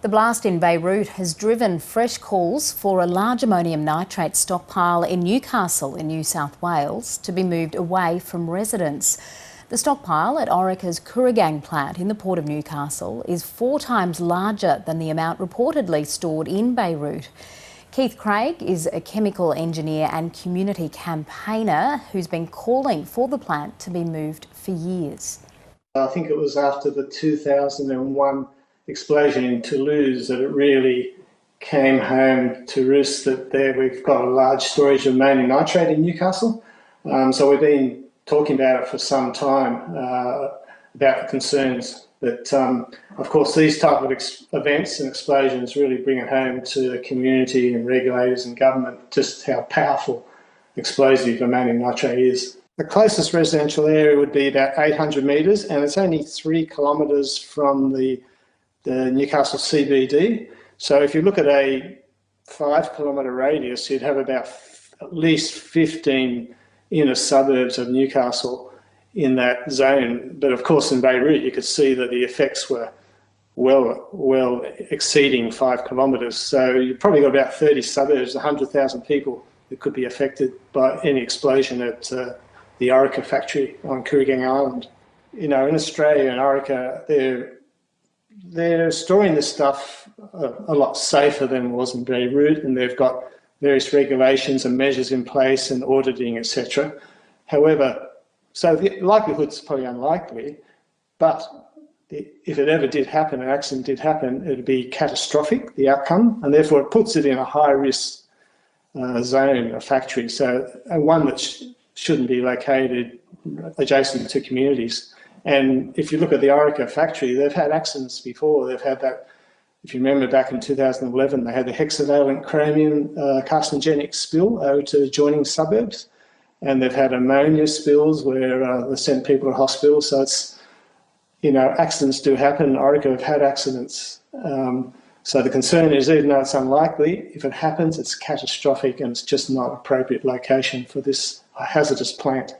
The blast in Beirut has driven fresh calls for a large ammonium nitrate stockpile in Newcastle in New South Wales to be moved away from residents. The stockpile at Orica's Kooragang plant in the Port of Newcastle is 4 times larger than the amount reportedly stored in Beirut. Keith Craig is a chemical engineer and community campaigner who's been calling for the plant to be moved for years. I think it was after the 2001 explosion in Toulouse that it really came home to roost that there we've got a large storage of ammonium nitrate in Newcastle. So we've been talking about it for some time, about the concerns. But of course these type of events and explosions really bring it home to the community and regulators and government just how powerful explosive ammonium nitrate is. The closest residential area would be about 800 metres, and it's only 3 kilometres from the Newcastle CBD. So if you look at a 5 kilometre radius, you'd have about at least 15 inner suburbs of Newcastle in that zone. But of course in Beirut you could see that the effects were well exceeding 5 kilometres. So you've probably got about 30 suburbs, 100,000 people that could be affected by any explosion at the Orica factory on Kooragang Island. You know, in Australia and Orica, they're storing this stuff a lot safer than it was in Beirut, and they've got various regulations and measures in place and auditing, etc. However, so the likelihood's probably unlikely, but if it ever did happen, an accident did happen, it'd be catastrophic, the outcome, and therefore it puts it in a high-risk zone, a factory, so one that shouldn't be located adjacent to communities. And if you look at the Orica factory, they've had accidents before. They've had that, if you remember back in 2011, they had the hexavalent chromium carcinogenic spill over to adjoining suburbs. And they've had ammonia spills where they sent people to hospital. So it's, you know, accidents do happen. Orica have had accidents. So the concern is, even though it's unlikely, if it happens, it's catastrophic and it's just not an appropriate location for this hazardous plant.